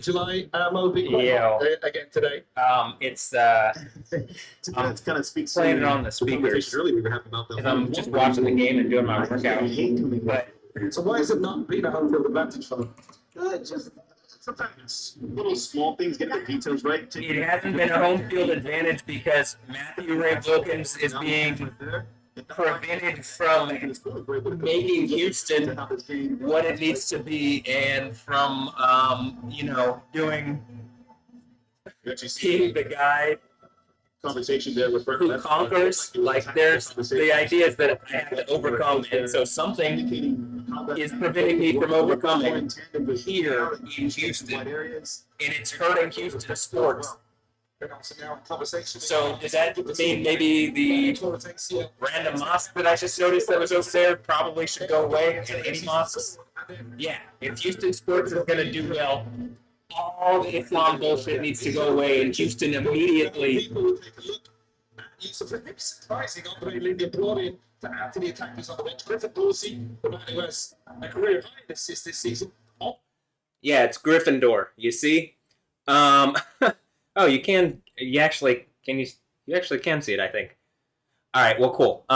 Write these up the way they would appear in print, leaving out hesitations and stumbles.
July will be quite Yeah. hot again today. It's To I'm kind of speak playing it on the speakers conversation earlier we were having about that. because I'm just watching the game and doing my workout. But So why has it not been a home field advantage for them? Just sometimes little small things, get the details right. it hasn't been a home field advantage because Matthew Ray Wilkins is being prevented from making Houston what it needs to be and from doing being the guy Conversation there with who conquers. Like there's the idea is that I have to overcome, and so something is preventing me from overcoming here in Houston, and it's hurting Houston sports. So does that mean maybe the random mosque that I just noticed that was over there probably should go away, and any mosques? Yeah, if Houston sports is going to do well, all the Islam bullshit needs to go away, and Houston immediately. People will take a look at use of it. Surprising, Andre Lindy brought in to add to the attackers on the bench. Griffin Dorsey, the man who has a career high in assists this season. Yeah, it's Gryffindor. You see? Oh, you actually can see it, I think. All right, well, cool.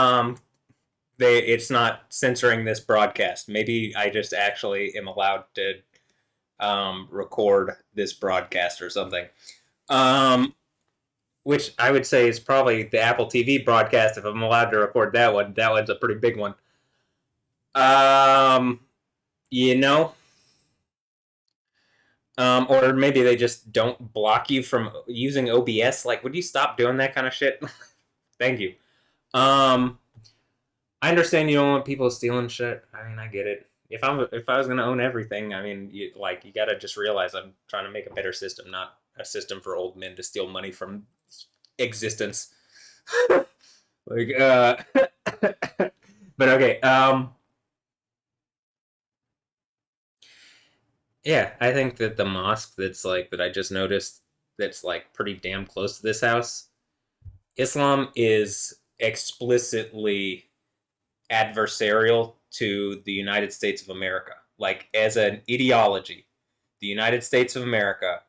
It's not censoring this broadcast. Maybe I just actually am allowed to record this broadcast or something. Which I would say is probably the Apple TV broadcast. If I'm allowed to record that one's a pretty big one. Or maybe they just don't block you from using OBS. Like, would you stop doing that kind of shit? Thank you. I understand you don't want people stealing shit. I mean, I get it. If I was gonna own everything, I mean, you gotta just realize I'm trying to make a better system, not a system for old men to steal money from existence. But okay. Yeah, I think that the mosque that I just noticed that's like pretty damn close to this house, Islam is explicitly adversarial to the United States of America. Like, as an ideology, the United States of America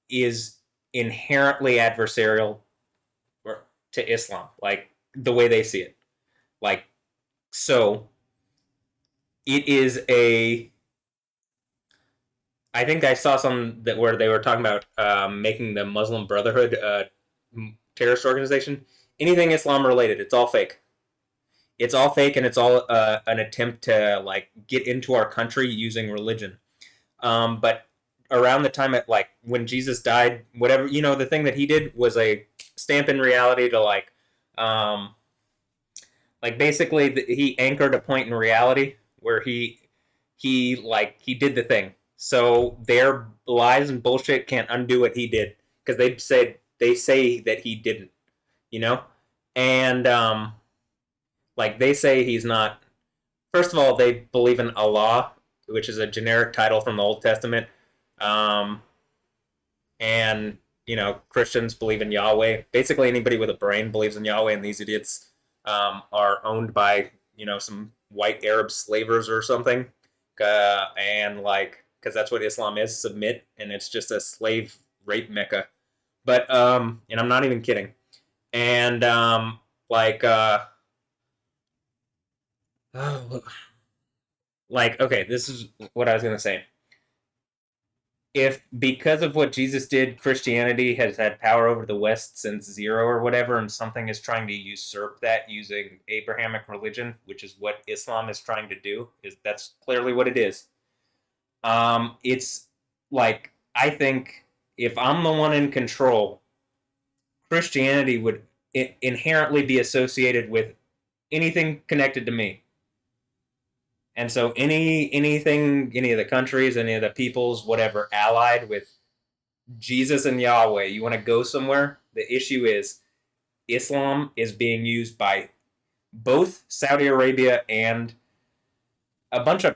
is inherently adversarial to Islam, like the way they see it. Like, so it is I think I saw some where they were talking about making the Muslim Brotherhood a terrorist organization. Anything Islam related, it's all fake. It's all fake, and it's all an attempt to get into our country using religion. But around the time when Jesus died, whatever, the thing that he did was a stamp in reality to basically he anchored a point in reality where he did the thing. So their lies and bullshit can't undo what he did, because they say that he didn't, and they say he's not. First of all, they believe in Allah, which is a generic title from the Old Testament, and Christians believe in Yahweh. Basically, anybody with a brain believes in Yahweh, and these idiots are owned by some white Arab slavers or something, and because that's what Islam is, submit, and it's just a slave rape mecca. But and I'm not even kidding. And okay, this is what I was gonna say. If because of what Jesus did, Christianity has had power over the West since zero or whatever, and something is trying to usurp that using Abrahamic religion, which is what Islam is trying to do, that's clearly what it is. It's I think if I'm the one in control, Christianity would inherently be associated with anything connected to me. And so anything, any of the countries, any of the peoples, whatever, allied with Jesus and Yahweh, you want to go somewhere, the issue is Islam is being used by both Saudi Arabia and a bunch of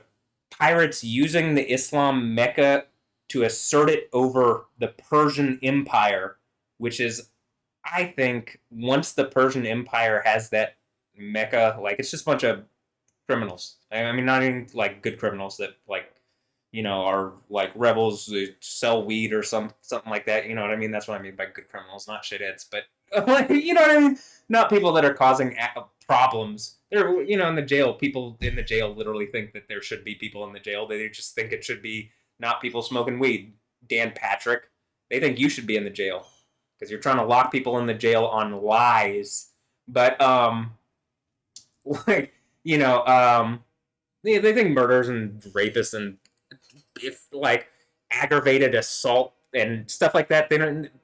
pirates using the Islam Mecca to assert it over the Persian Empire, which is, I think, once the Persian Empire has that Mecca, it's just a bunch of criminals. I mean, not even good criminals that are like rebels who sell weed or something like that. You know what I mean? That's what I mean by good criminals, not shitheads, but you know what I mean? Not people that are causing problems. They're in the jail. People in the jail literally think that there should be people in the jail. They just think it should be not people smoking weed. Dan Patrick, they think you should be in the jail because you're trying to lock people in the jail on lies. But like they think murders and rapists and if like aggravated assault and stuff like that,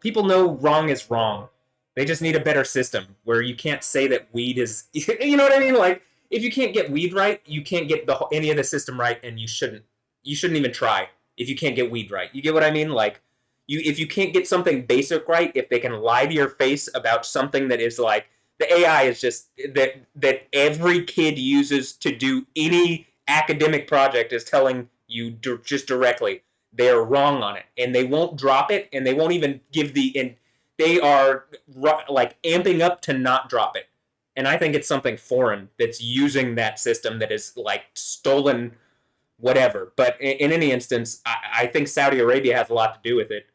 people know wrong is wrong. They just need a better system where you can't say that weed is you know what I mean? Like if you can't get weed right, you can't get any of the system right, and you shouldn't even try if you can't get weed right. You get what I mean? Like if you can't get something basic right, if they can lie to your face about something that is like the AI is just that every kid uses to do any academic project is telling you just directly they are wrong on it, and they won't drop it, and they won't even give and they are like amping up to not drop it. And I think it's something foreign that's using that system that is like stolen whatever. But in any instance, I think Saudi Arabia has a lot to do with it,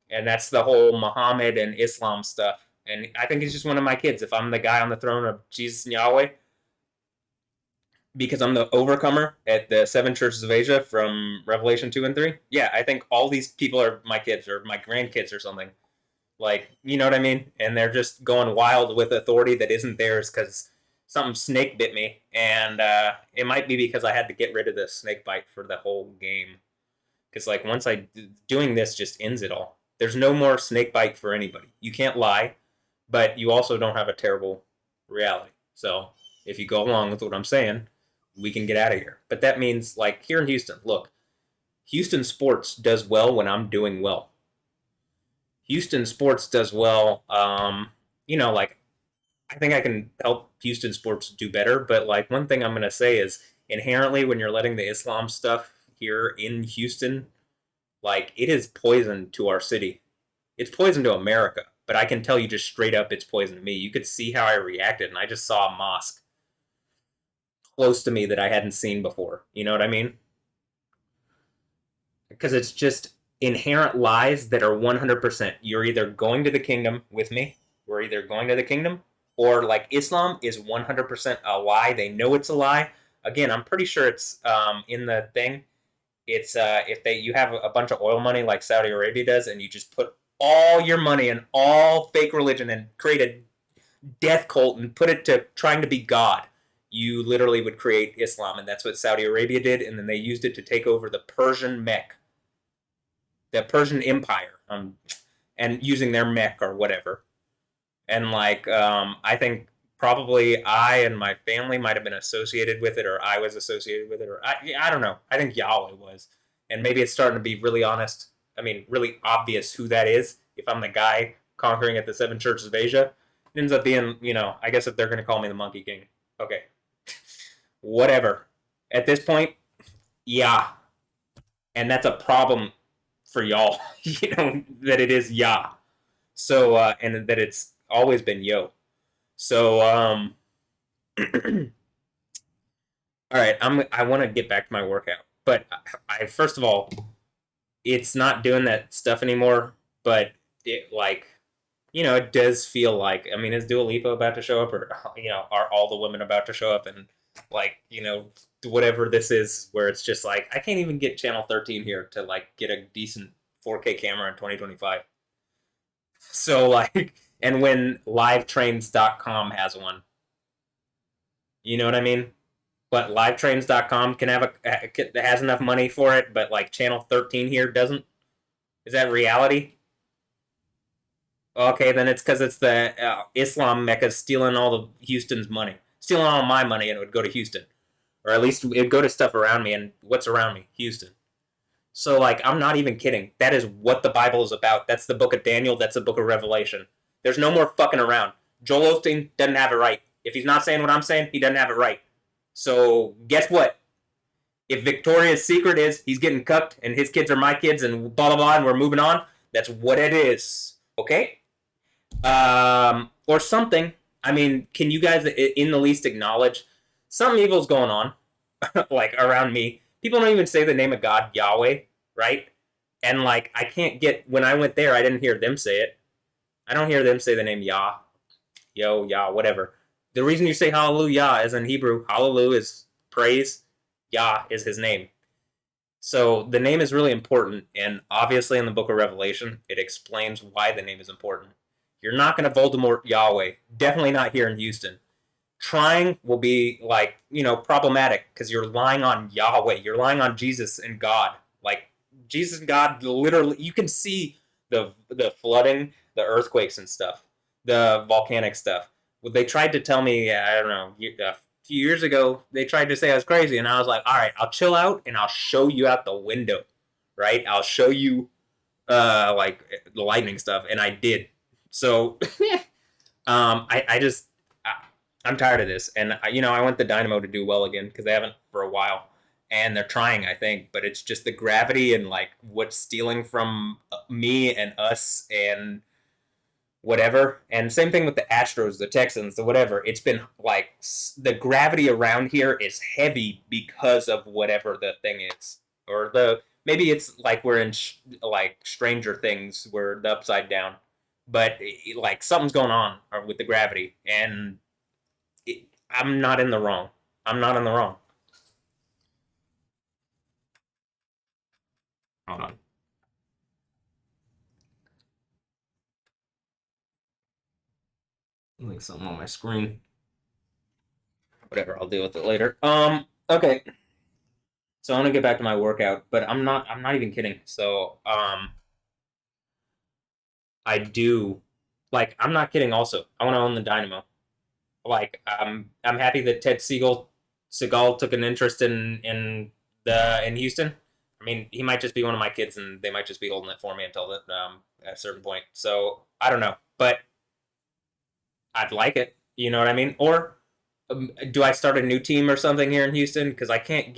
and that's the whole Muhammad and Islam stuff. And I think he's just one of my kids. If I'm the guy on the throne of Jesus and Yahweh, because I'm the overcomer at the 7 churches of Asia from Revelation 2 and 3, yeah, I think all these people are my kids or my grandkids or something. Like, you know what I mean? And they're just going wild with authority that isn't theirs because something snake bit me. And it might be because I had to get rid of the snake bite for the whole game. Because, like, once doing this just ends it all. There's no more snake bite for anybody. You can't lie, but you also don't have a terrible reality. So if you go along with what I'm saying, we can get out of here. But that means, like, here in Houston, look, Houston sports does well when I'm doing well. Houston sports does well. Like, I think I can help Houston sports do better. But, like, one thing I'm going to say is inherently when you're letting the Islam stuff here in Houston, like, it is poison to our city. It's poison to America. But I can tell you just straight up it's poison to me. You could see how I reacted, and I just saw a mosque close to me that I hadn't seen before. You know what I mean? Because it's just inherent lies that are 100%. You're either going to the kingdom with me, we're either going to the kingdom, or like Islam is 100% a lie. They know it's a lie. Again, I'm pretty sure it's in the thing. It's if you have a bunch of oil money like Saudi Arabia does, and you just put all your money in all fake religion and create a death cult and put it to trying to be God, you literally would create Islam. And that's what Saudi Arabia did. And then they used it to take over the Persian Mecca, the Persian Empire, and using their Mecca or whatever. And like, I think probably I and my family might have been associated with it, or I was associated with it, or I don't know. I think Yahweh was. And maybe it's starting to be really really obvious who that is. If I'm the guy conquering at the 7 churches of Asia, it ends up being, I guess if they're going to call me the Monkey King. Okay. Whatever. At this point, yeah. And that's a problem for y'all, that it is Yah. So, and that it's always been yo. So, all right, I want to get back to my workout, but I first of all, it's not doing that stuff anymore, but it it does feel like, is Dua Lipa about to show up, or, are all the women about to show up, and whatever this is, where it's just like, I can't even get channel 13 here to like get a decent 4K camera in 2025. So like, and when livetrains.com has one, you know what I mean? But livetrains.com has enough money for it, but like channel 13 here doesn't. Is that reality? Okay, then it's because it's the Islam Mecca stealing all the Houston's money, stealing all my money, and it would go to Houston, or at least it'd go to stuff around me. And what's around me? Houston. So like, I'm not even kidding. That is what the Bible is about. That's the book of Daniel. That's the book of Revelation. There's no more fucking around. Joel Osteen doesn't have it right. If he's not saying what I'm saying, he doesn't have it right. So guess what? If Victoria's Secret is he's getting cucked and his kids are my kids and blah, blah, blah, and we're moving on, that's what it is. Okay? Or something. Can you guys in the least acknowledge some evil's going on, like around me? people don't even say the name of God Yahweh, right? And like I can't get when I went there, I didn't hear them say it. I don't hear them say the name Yah, Yo, Yah, whatever. The reason you say Hallelujah is in Hebrew. Hallelujah is praise. Yah is his name. So the name is really important, and obviously in the book of Revelation, it explains why the name is important. You're not going to Voldemort Yahweh. Definitely not here in Houston. Trying will be like, problematic because you're relying on Yahweh. You're relying on Jesus and God. Like Jesus and God literally you can see the flooding, the earthquakes and stuff, the volcanic stuff. Well, they tried to tell me, I don't know, a few years ago, they tried to say I was crazy, and I was like, all right, I'll chill out and I'll show you out the window, right? I'll show you like the lightning stuff, and I did. So I just I'm tired of this, and I want the Dynamo to do well again because they haven't for a while, and they're trying, I think, but it's just the gravity and like what's stealing from me and us and whatever. And same thing with the Astros, the Texans, the whatever. It's been like the gravity around here is heavy because of whatever the thing is, or the maybe it's like we're in like Stranger Things, where the upside down, but like something's going on with the gravity, and I'm not in the wrong. I'm not in the wrong. Hold on. Like something on my screen. Whatever, I'll deal with it later. Okay. So I'm gonna get back to my workout, but I'm not even kidding. So I do like I'm not kidding also. I want to own the Dynamo. Like I'm happy that Ted Seagal took an interest in Houston. I mean, he might just be one of my kids, and they might just be holding it for me until at a certain point. So I don't know, but I'd like it. You know what I mean? Or do I start a new team or something here in Houston? Because I can't.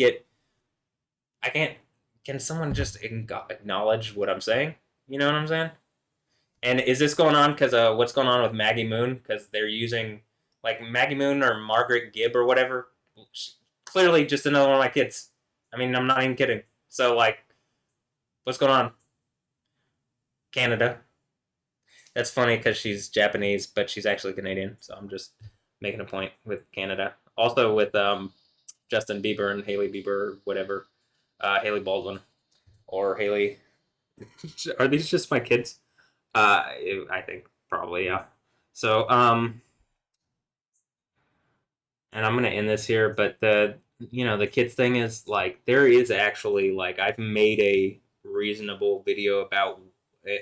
Can someone just acknowledge what I'm saying? You know what I'm saying? And is this going on because what's going on with Maggie Moon? Because they're using like Maggie Moon or Margaret Gibb or whatever. Clearly, just another one of my kids. I mean, I'm not even kidding. So like, what's going on? Canada. That's funny because she's Japanese, but she's actually Canadian. So I'm just making a point with Canada. Also with Justin Bieber and Haley Bieber, whatever. Haley Baldwin or Haley. Are these just my kids? I think probably, yeah. So and I'm gonna end this here, but the kids thing is like there is actually like I've made a reasonable video about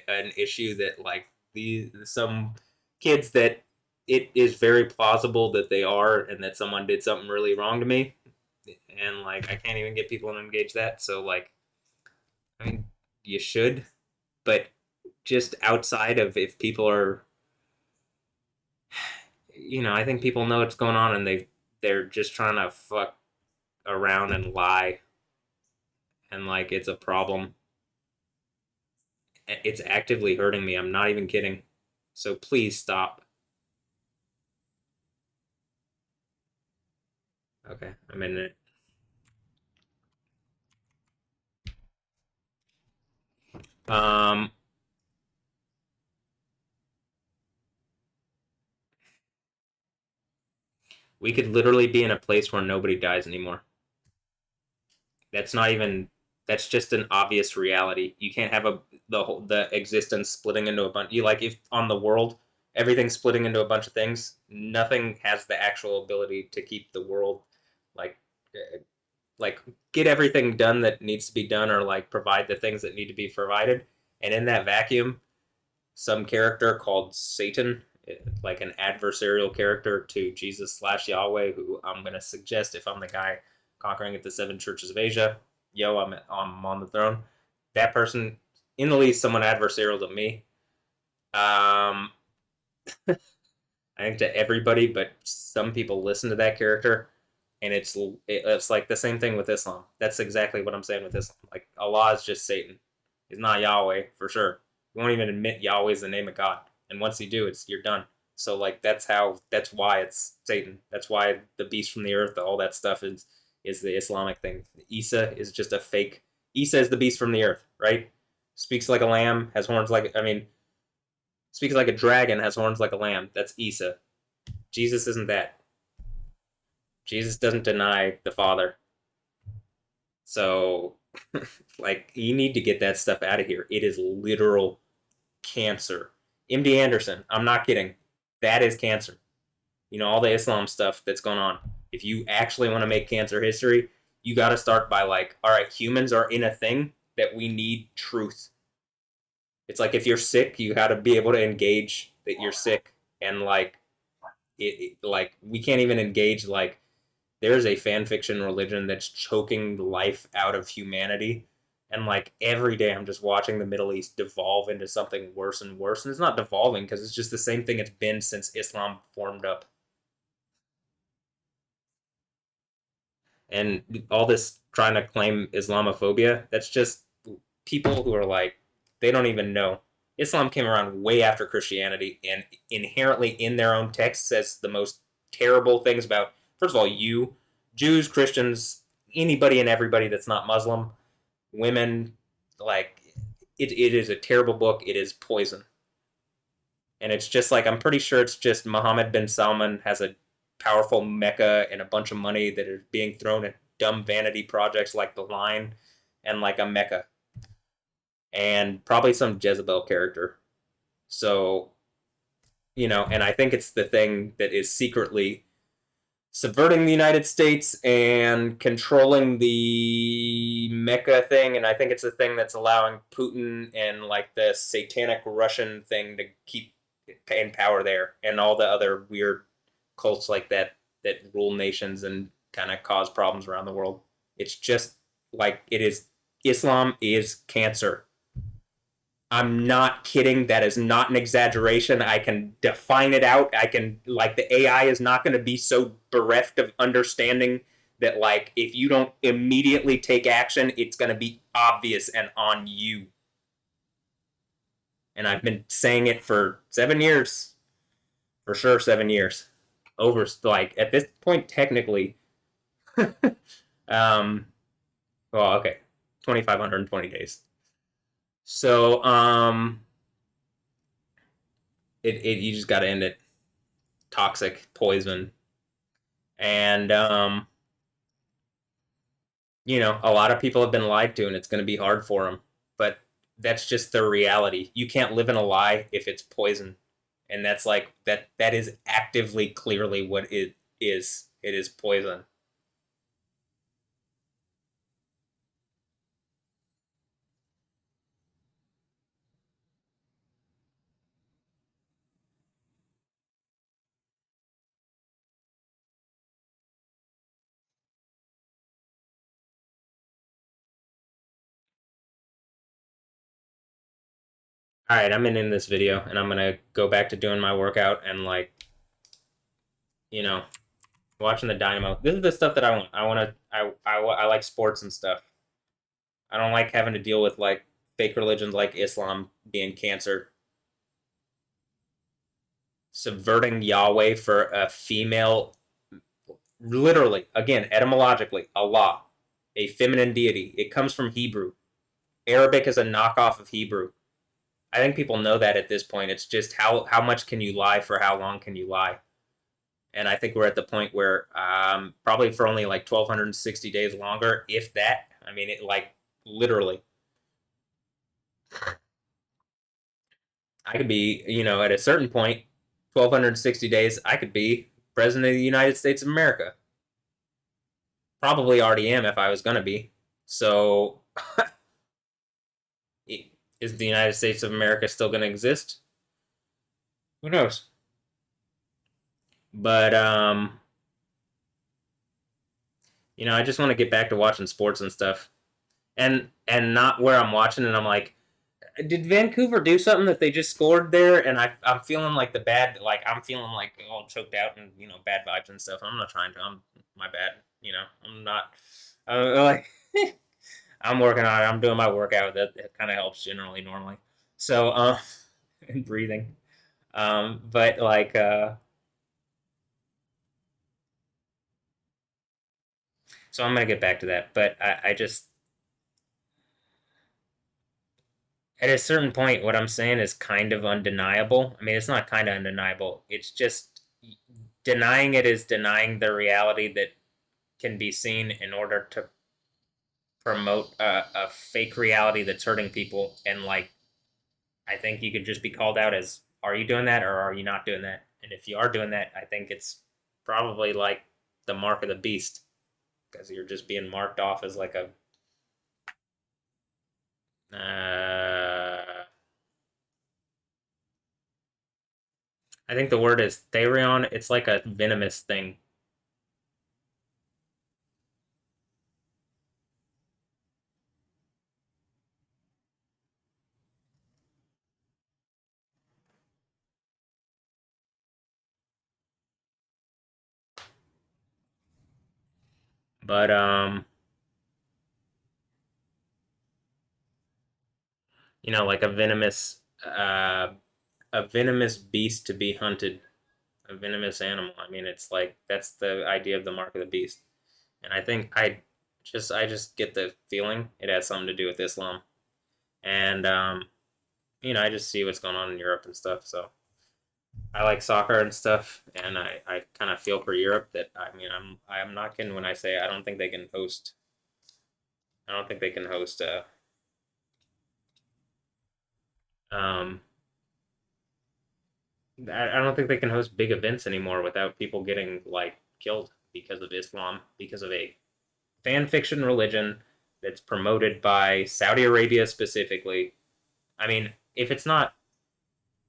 an issue that like these some kids that it is very plausible that they are and that someone did something really wrong to me, and like I can't even get people to engage that. So like, I mean, you should, but just outside of if people are, I think people know what's going on and they're just trying to fuck around and lie, and like it's a problem. It's actively hurting me. I'm not even kidding. So please stop. Okay, I'm in it. Um, we could literally be in a place where nobody dies anymore. That's not even. That's just an obvious reality. You can't have the existence splitting into a bunch. You like if on the world everything's splitting into a bunch of things. Nothing has the actual ability to keep the world like like get everything done that needs to be done, or like provide the things that need to be provided. And in that vacuum, some character called Satan, like an adversarial character to Jesus slash Yahweh, who I'm gonna suggest if I'm the guy conquering at the seven churches of Asia, I'm on the throne. That person, in the least, someone adversarial to me. I think to everybody, but some people listen to that character, and it's like the same thing with Islam. That's exactly what I'm saying with Islam. Like Allah is just Satan. He's not Yahweh for sure. You won't even admit Yahweh is the name of God, and once you do, you're done. So like that's why it's Satan. That's why the beast from the earth, all that stuff is the Islamic thing. Isa is just a fake. Isa is the beast from the earth, right? Speaks like a lamb, has horns like, I mean, speaks like a dragon, has horns like a lamb. That's Isa. Jesus isn't that. Jesus doesn't deny the Father. So, like, you need to get that stuff out of here. It is literal cancer. MD Anderson, I'm not kidding. That is cancer. You know, all the Islam stuff that's going on. If you actually want to make cancer history, you got to start by like, all right, humans are in a thing that we need truth. It's like if you're sick, you got to be able to engage that you're sick, and like like we can't even engage like there's a fan fiction religion that's choking the life out of humanity. And like every day I'm just watching the Middle East devolve into something worse and worse. And it's not devolving because it's just the same thing it's been since Islam formed up. And all this trying to claim Islamophobia, that's just people who are like, they don't even know. Islam came around way after Christianity, and inherently in their own text says the most terrible things about, first of all, you, Jews, Christians, anybody and everybody that's not Muslim, women, like, it is a terrible book. It is poison. And it's just like, I'm pretty sure it's just Mohammed bin Salman has a powerful Mecca and a bunch of money that is being thrown at dumb vanity projects like The Line and like a Mecca. And probably some Jezebel character. So, you know, and I think it's the thing that is secretly subverting the United States and controlling the Mecca thing. And I think it's the thing that's allowing Putin and like the satanic Russian thing to keep in power there, and all the other weird cults like that that rule nations and kind of cause problems around the world. It's just like it is. Islam is cancer. I'm not kidding. That is not an exaggeration. I can define it out. I can, like, the AI is not going to be so bereft of understanding that, like, if you don't immediately take action, it's going to be obvious and on you. And I've been saying it for 7 years. For sure, 7 years. Over, like, at this point, technically, well, okay, 2,520 days. So, you just got to end it. Toxic, poison, and you know, a lot of people have been lied to, and it's going to be hard for them. But that's just the reality. You can't live in a lie if it's poison, and that's like that. That is actively, clearly what it is. It is poison. All right, I'm in this video, and I'm gonna go back to doing my workout and, like, you know, watching the Dynamo. This is the stuff that I want. I like sports and stuff. I don't like having to deal with like fake religions like Islam being cancer. Subverting Yahweh for a female, literally, again, etymologically, Allah, a feminine deity. It comes from Hebrew. Arabic is a knockoff of Hebrew. I think people know that at this point. It's just how much can you lie for how long can you lie? And I think we're at the point where probably for only like 1,260 days longer, if that. I mean, it like literally. I could be, you know, at a certain point, 1,260 days, I could be president of the United States of America. Probably already am if I was going to be. So, is the United States of America still going to exist? Who knows? But, you know, I just want to get back to watching sports and stuff. And not where I'm watching and I'm like, did Vancouver do something that they just scored there? And I'm feeling like the bad, like I'm feeling like all choked out and, you know, bad vibes and stuff. I'm not trying to. I'm my bad. You know, I'm not like I'm working on it. I'm doing my workout. That kind of helps generally normally. So and breathing. But like So I'm gonna get back to that, but I just at a certain point, what I'm saying is kind of undeniable. I mean, it's not kind of undeniable. It's just denying it is denying the reality that can be seen in order to promote a fake reality that's hurting people. And like, I think you could just be called out as, are you doing that or are you not doing that? And if you are doing that, I think it's probably like the mark of the beast because you're just being marked off as like a I think the word is therion. It's like a venomous thing. But like a venomous beast to be hunted, a venomous animal. I mean, it's like that's the idea of the mark of the beast. And I think I just get the feeling it has something to do with Islam. And I just see what's going on in Europe and stuff. So I like soccer and stuff, and I kind of feel for Europe that I mean I'm not kidding when I say I don't think they can host. I don't think they can host um I don't think they can host big events anymore without people getting like killed because of Islam, because of a fan fiction religion that's promoted by Saudi Arabia specifically. I mean, if it's not,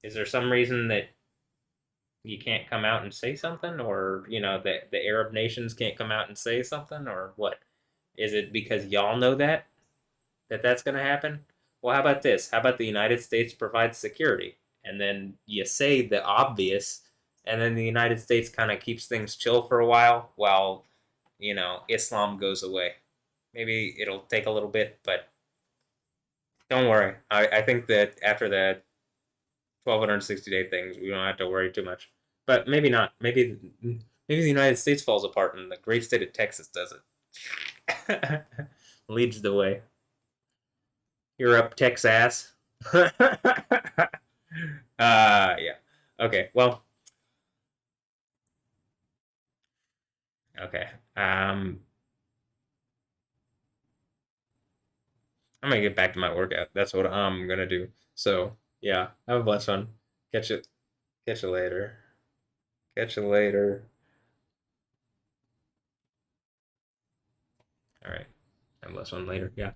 is there some reason that you can't come out and say something, or the Arab nations can't come out and say something, or what? Is it because y'all know that that's going to happen? Well, how about this? How about the United States provides security, and then you say the obvious, and then the United States kind of keeps things chill for a while Islam goes away. Maybe it'll take a little bit, but don't worry. I think that after the 1260-day things, we don't have to worry too much. But maybe not. Maybe the United States falls apart and the great state of Texas does it. Leads the way. You're up, Texas. Yeah. Okay. Well. Okay. I'm gonna get back to my workout. That's what I'm gonna do. So yeah, have a blessed one. Catch it. Catch you later. Catch you later. All right. Have a blessed one later. Yeah.